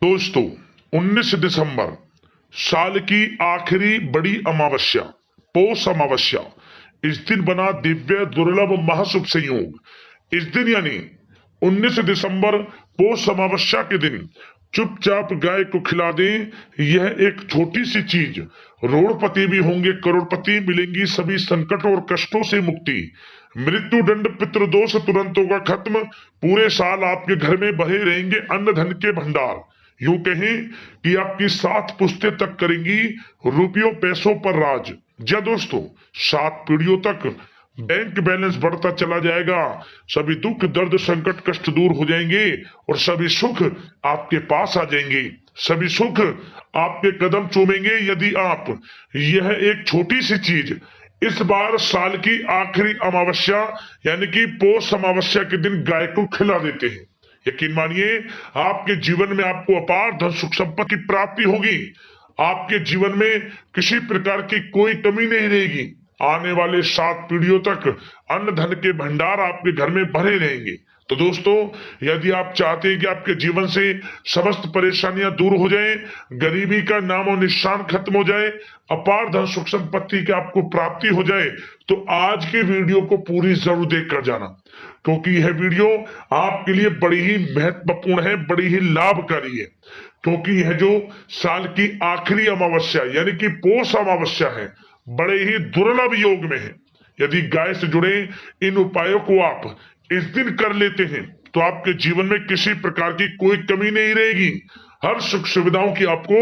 दोस्तों, 19 दिसंबर साल की आखिरी बड़ी अमावस्या, पौष अमावस्या। इस दिन बना दिव्य दुर्लभ महाशुभ संयोग। इस दिन यानी 19 दिसंबर पौष अमावस्या के दिन चुपचाप गाय को खिला दें। यह एक छोटी सी चीज रोड़पति भी होंगे करोड़पति, मिलेंगी सभी संकट और कष्टों से मुक्ति। मृत्यु दंड पितृदोष तुरंत होगा खत्म। पूरे साल आपके घर में बहे रहेंगे अन्न धन के भंडार। यूं कहें कि आपकी 7 पुश्तें तक करेंगी रुपयों पैसों पर राज। जी दोस्तों, 7 पीढ़ियों तक बैंक बैलेंस बढ़ता चला जाएगा। सभी दुख दर्द संकट कष्ट दूर हो जाएंगे और सभी सुख आपके पास आ जाएंगे। सभी सुख आपके कदम चूमेंगे यदि आप यह एक छोटी सी चीज इस बार साल की आखिरी अमावस्या यानी कि पौष अमावस्या के दिन गाय को खिला देते हैं। यकीन मानिए, आपके जीवन में आपको अपार धन सुख संपत्ति की प्राप्ति होगी। आपके जीवन में किसी प्रकार की कोई कमी नहीं रहेगी। आने वाले 7 पीढ़ियों तक अन्न धन के भंडार आपके घर में भरे रहेंगे। तो दोस्तों, यदि आप चाहते हैं कि आपके जीवन से समस्त परेशानियां दूर हो जाएं, गरीबी का नामो निशान खत्म हो जाए, अपार धन सुख संपत्ति की आपको प्राप्ति हो जाए, तो आज के वीडियो को पूरी जरूर देख कर जाना, क्योंकि यह वीडियो आपके लिए बड़ी ही महत्वपूर्ण है, बड़ी ही लाभकारी है। क्योंकि यह जो साल की आखिरी अमावस्या यानी कि पौष अमावस्या है, बड़े ही दुर्लभ योग में है। यदि गाय से जुड़े इन उपायों को आप इस दिन कर लेते हैं तो आपके जीवन में किसी प्रकार की कोई कमी नहीं रहेगी। हर सुख सुविधाओं की आपको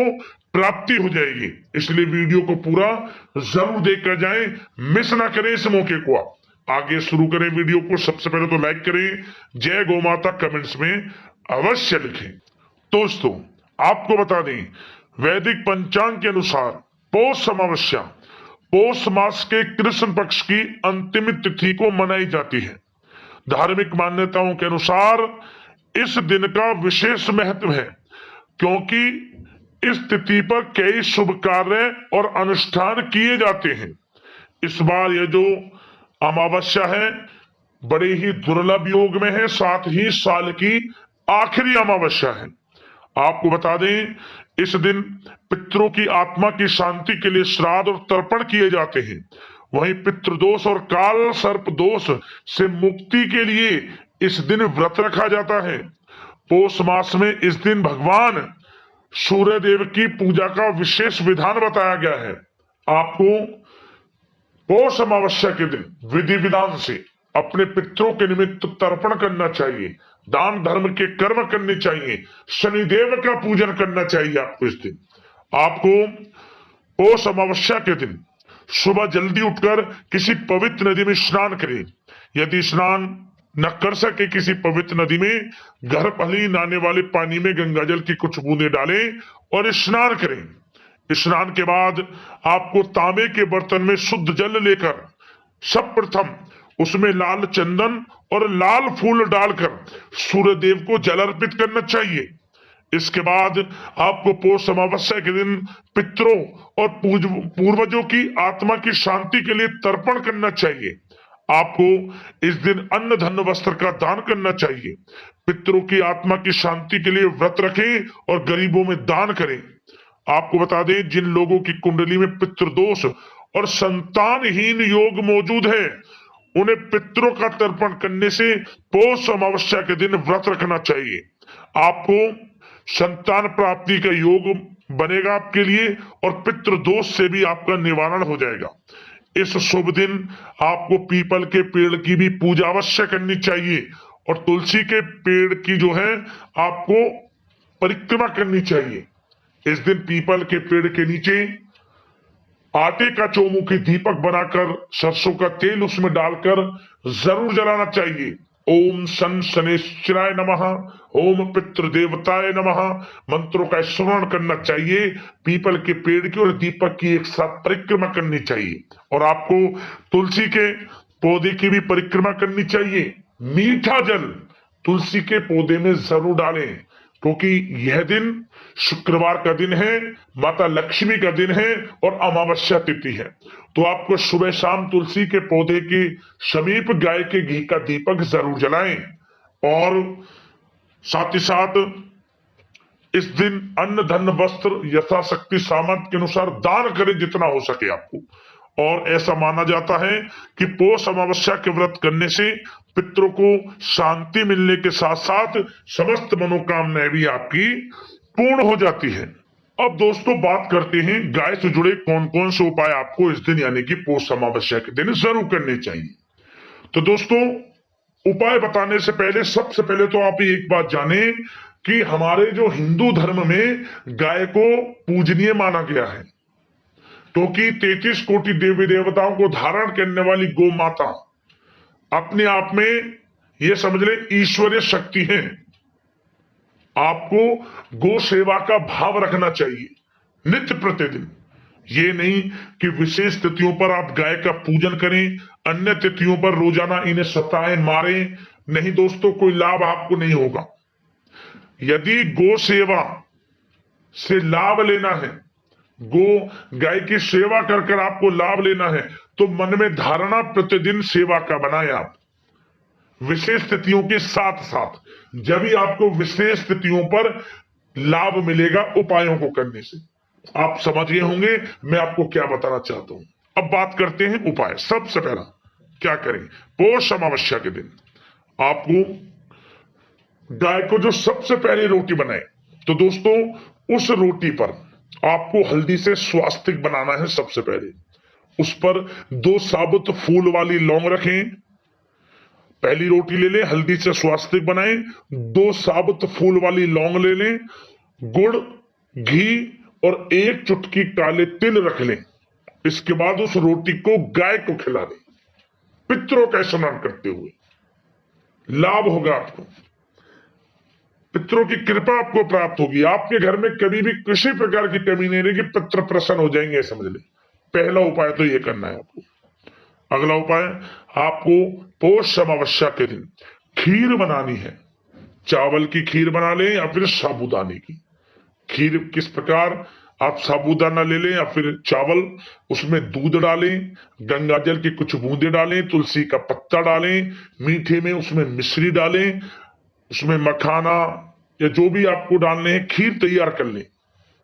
प्राप्ति हो जाएगी। इसलिए वीडियो को पूरा जरूर देखकर जाएं, मिस ना करें इस मौके को। आप आगे शुरू करें वीडियो को। सबसे पहले तो लाइक करें, जय गौ माता कमेंट्स में अवश्य लिखें। दोस्तों, आपको बता दें, वैदिक पंचांग के अनुसार पौष अमावस्या पौष मास के कृष्ण पक्ष की अंतिम तिथि को मनाई जाती है। धार्मिक मान्यताओं के अनुसार इस दिन का विशेष महत्व है, क्योंकि इस तिथि पर कई शुभ कार्य और अनुष्ठान किए जाते हैं। इस बार यह जो अमावस्या है, बड़े ही दुर्लभ योग में है, साथ ही साल की आखिरी अमावस्या है। आपको बता दें, इस दिन पितरों की आत्मा की शांति के लिए श्राद्ध और तर्पण किए जाते हैं। वहीं पितृदोष और काल सर्प दोष से मुक्ति के लिए इस दिन व्रत रखा जाता है। पौष मास में इस दिन भगवान सूर्य देव की पूजा का विशेष विधान बताया गया है। आपको पौष अमावस्या के दिन विधि विधान से अपने पितरों के निमित्त तर्पण करना चाहिए, दान धर्म के कर्म करने चाहिए, शनिदेव का पूजन करना चाहिए। आपको इस दिन आपको पौष अमावस्या के दिन सुबह जल्दी उठकर किसी पवित्र नदी में स्नान करें। यदि स्नान न कर सके किसी पवित्र नदी में, घर पर ही नहाने वाले पानी में गंगा जल की कुछ बूंदे डालें और स्नान करें। स्नान के बाद आपको तांबे के बर्तन में शुद्ध जल लेकर सब प्रथम उसमें लाल चंदन और लाल फूल डालकर सूर्य देव को जल अर्पित करना चाहिए। इसके बाद आपको पौष अमावस्या के दिन पितरों और पूर्वजों की आत्मा की शांति के लिए तर्पण करना चाहिए। आपको इस दिन अन्न धन वस्त्र का दान करना चाहिए। पितरों की आत्मा की शांति के लिए व्रत रखें और गरीबों में दान करें। आपको बता दें, जिन लोगों की कुंडली में पितृदोष और संतानहीन योग मौजूद है, उन्हें पितरों का तर्पण करने से पौष अमावस्या के दिन व्रत रखना चाहिए। आपको संतान प्राप्ति का योग बनेगा आपके लिए और पितृदोष से भी आपका निवारण हो जाएगा। इस शुभ दिन आपको पीपल के पेड़ की भी पूजा अवश्य करनी चाहिए और तुलसी के पेड़ की जो है आपको परिक्रमा करनी चाहिए। इस दिन पीपल के पेड़ के नीचे आटे का चौमुखी दीपक बनाकर सरसों का तेल उसमें डालकर जरूर जलाना चाहिए। ओम शन शनेश्वराय नमः, ओम पितृ देवताय नमः मंत्रों का स्मरण करना चाहिए। पीपल के पेड़ की और दीपक की एक साथ परिक्रमा करनी चाहिए और आपको तुलसी के पौधे की भी परिक्रमा करनी चाहिए। मीठा जल तुलसी के पौधे में जरूर डालें, क्योंकि यह दिन शुक्रवार का दिन है, माता लक्ष्मी का दिन है और अमावस्या तिथि है। तो आपको सुबह शाम तुलसी के पौधे के समीप गाय के घी का दीपक जरूर जलाएं और साथ ही साथ इस दिन अन्न धन वस्त्र यथाशक्ति सामर्थ्य के अनुसार दान करें जितना हो सके आपको। और ऐसा माना जाता है कि पौष अमावस्या के व्रत करने से पितरों को शांति मिलने के साथ साथ समस्त मनोकामनाएं भी आपकी पूर्ण हो जाती है। अब दोस्तों बात करते हैं गाय से जुड़े कौन कौन से उपाय आपको इस दिन यानी कि पौष अमावस्या के दिन जरूर करने चाहिए। तो दोस्तों उपाय बताने से पहले सबसे पहले तो आप एक बात जाने कि हमारे जो हिंदू धर्म में गाय को पूजनीय माना गया है, क्योंकि 33 कोटि देवी देवताओं को धारण करने वाली गौ माता अपने आप में यह समझ ले ईश्वरीय शक्ति है। आपको गौ सेवा का भाव रखना चाहिए नित्य प्रतिदिन। ये नहीं कि विशेष तिथियों पर आप गाय का पूजन करें, अन्य तिथियों पर रोजाना इन्हें सताएं मारें, नहीं दोस्तों, कोई लाभ आपको नहीं होगा। यदि गौ सेवा से लाभ लेना है, गाय की सेवा कर कर आपको लाभ लेना है, तो मन में धारणा प्रतिदिन सेवा का बनाए आप विशेष तिथियों के साथ साथ। जब भी आपको विशेष तिथियों पर लाभ मिलेगा उपायों को करने से। आप समझ गए होंगे मैं आपको क्या बताना चाहता हूं। अब बात करते हैं उपाय। सबसे पहला क्या करें, पौष अमावस्या के दिन आपको गाय को जो सबसे पहली रोटी बनाए, तो दोस्तों उस रोटी पर आपको हल्दी से स्वास्तिक बनाना है। सबसे पहले उस पर 2 साबुत फूल वाली लौंग रखें। पहली रोटी ले लें, हल्दी से स्वास्तिक बनाएं, 2 साबुत फूल वाली लौंग ले लें, गुड़, घी और 1 चुटकी काले तिल रख लें। इसके बाद उस रोटी को गाय को खिला दें पितरों का स्मरण करते हुए। लाभ होगा आपको, पितरों की कृपा आपको प्राप्त होगी। आपके घर में कभी भी किसी प्रकार की कमी नहीं रहेगी, पितर प्रसन्न हो जाएंगे, समझ ले। पहला उपाय तो ये करना है आपको। अगला उपाय, आपको पौष अमावस्या के दिन खीर बनानी है। चावल की खीर बना लें या फिर साबूदाने की खीर। किस प्रकार, आप साबूदाना ले लें या फिर चावल, उसमें दूध डालें, गंगा जल की कुछ बूंदे डालें, तुलसी का पत्ता डालें, मीठे में उसमें मिश्री डालें, उसमें मखाना या जो भी आपको डालने हैं, खीर तैयार कर लें।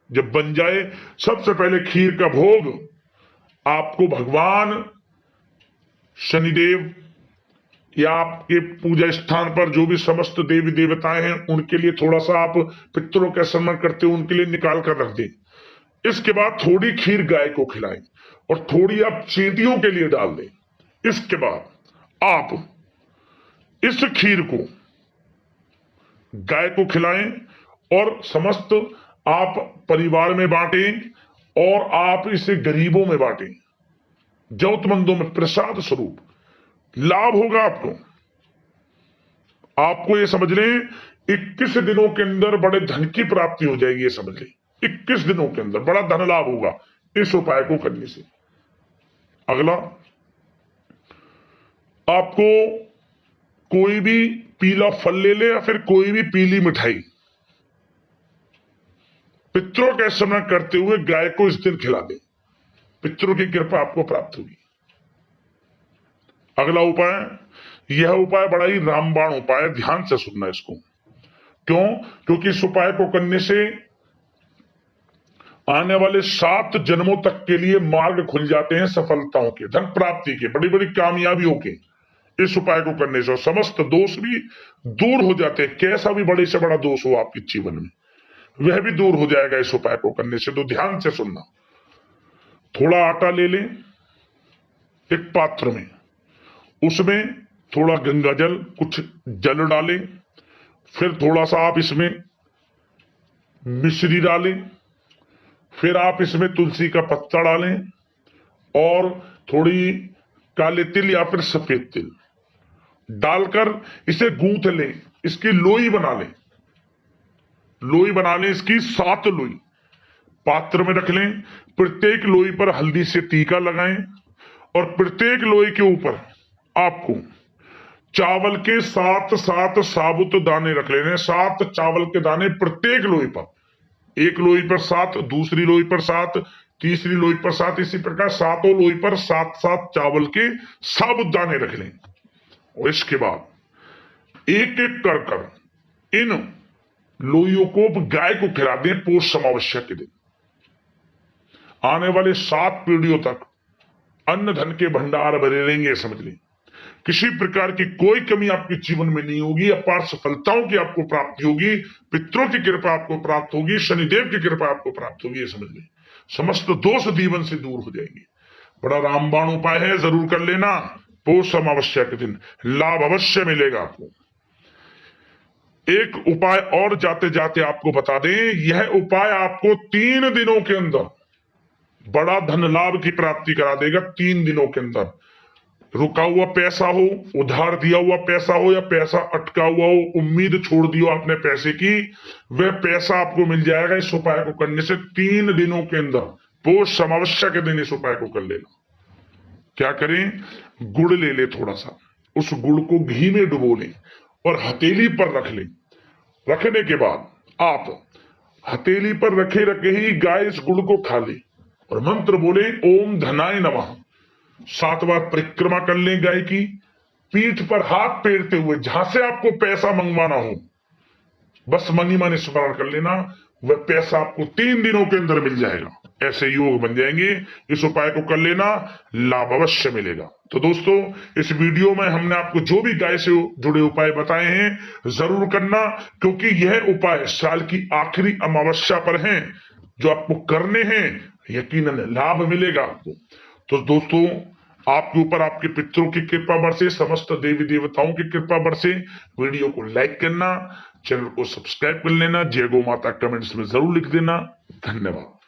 जब बन जाए, सबसे पहले खीर का भोग आपको भगवान शनिदेव या आपके पूजा स्थान पर जो भी समस्त देवी देवताएं हैं उनके लिए थोड़ा सा आप पितरों का सम्मान करते हो, उनके लिए निकाल कर रख दें। इसके बाद थोड़ी खीर गाय को खिलाएं और थोड़ी आप चींटियों के लिए डाल दें। इसके बाद आप इस खीर को गाय को खिलाएं और समस्त आप परिवार में बांटें और आप इसे गरीबों में बांटें, जरूरतमंदों में प्रसाद स्वरूप। लाभ होगा आपको ये समझ लें 21 दिनों के अंदर बड़े धन की प्राप्ति हो जाएगी। ये समझ लें 21 दिनों के अंदर बड़ा धन लाभ होगा इस उपाय को करने से। अगला, आपको कोई भी पीला फल ले ले या फिर कोई भी पीली मिठाई पितरों का स्मरण करते हुए गाय को इस दिन खिला दे। पितरों की कृपा आपको प्राप्त होगी। अगला उपाय, यह उपाय बड़ा ही रामबाण उपाय है, ध्यान से सुनना इसको। क्यों? क्योंकि इस उपाय को करने से आने वाले 7 जन्मों तक के लिए मार्ग खुल जाते हैं सफलताओं के, धन प्राप्ति के, बड़ी बड़ी कामयाबियों के। इस उपाय को करने से समस्त दोष भी दूर हो जाते हैं। कैसा भी बड़े से बड़ा दोष हो आपके जीवन में, वह भी दूर हो जाएगा इस उपाय को करने से। तो ध्यान से सुनना। थोड़ा आटा ले लें एक पात्र में, उसमें थोड़ा गंगा जल, कुछ जल डालें, फिर थोड़ा सा आप इसमें मिश्री डालें, फिर आप इसमें तुलसी का पत्ता डालें और थोड़ी काले तिल या फिर सफेद तिल डालकर इसे गूंथ लें, इसकी लोई बना लें। लोई बना लें इसकी 7 लोई पात्र में रख लें। प्रत्येक लोई पर हल्दी से टीका लगाएं और प्रत्येक लोई के ऊपर आपको चावल के 7 साबुत दाने रख लेने। 7 चावल के दाने प्रत्येक लोई पर, एक लोई पर 7, दूसरी लोई पर 7, तीसरी लोई पर 7, इसी प्रकार 7 लोई पर 7 चावल के साबुत दाने रख लें। और इसके बाद एक एक कर इन लोइयों को गाय को खिला दें पौष अमावस्या के दिन। आने वाले 7 पीढ़ियों तक अन्न धन के भंडार भरे रहेंगे, समझ लें। किसी प्रकार की कोई कमी आपके जीवन में नहीं होगी, अपार सफलताओं की आपको प्राप्ति होगी, पितरों की कृपा आपको प्राप्त होगी, शनिदेव की कृपा आपको प्राप्त होगी, समझ लें। समस्त दोष जीवन से दूर हो जाएंगे। बड़ा रामबाण उपाय है, जरूर कर लेना। पौष अमावस्या के दिन लाभ अवश्य मिलेगा आपको। एक उपाय और जाते जाते आपको बता दें, यह उपाय आपको 3 दिनों के अंदर बड़ा धन लाभ की प्राप्ति करा देगा। 3 दिनों के अंदर रुका हुआ पैसा हो, उधार दिया हुआ पैसा हो, या पैसा अटका हुआ हो, उम्मीद छोड़ दी हो आपने पैसे की, वह पैसा आपको मिल जाएगा इस उपाय को करने से। 3 दिनों के अंदर पौष अमावस्या के दिन इस उपाय को कर लेना। क्या करें, गुड़ ले ले थोड़ा सा, उस गुड़ को घी में डुबो लें और हथेली पर रख लें। रखने के बाद आप हथेली पर रखे रखे ही गाय इस गुड़ को खा ले और मंत्र बोले ओम धनाय नमः। 7 बार परिक्रमा कर लें गाय की। पीठ पर हाथ फेरते हुए जहां से आपको पैसा मंगवाना हो, बस मन ही मन स्मरण कर लेना, वह पैसा आपको 3 दिनों के अंदर मिल जाएगा। ऐसे योग बन जाएंगे। इस उपाय को कर लेना, लाभ अवश्य मिलेगा। तो दोस्तों, इस वीडियो में हमने आपको जो भी गाय से जुड़े उपाय बताए हैं जरूर करना, क्योंकि यह उपाय साल की आखिरी अमावस्या पर हैं जो आपको करने हैं। यकीनन लाभ मिलेगा आपको। तो दोस्तों, आपके ऊपर आपके पितरों की कृपा बरसे, समस्त देवी देवताओं की कृपा बरसे। वीडियो को लाइक करना, चैनल को सब्सक्राइब कर लेना, जय गौ माता कमेंट्स में जरूर लिख देना। धन्यवाद।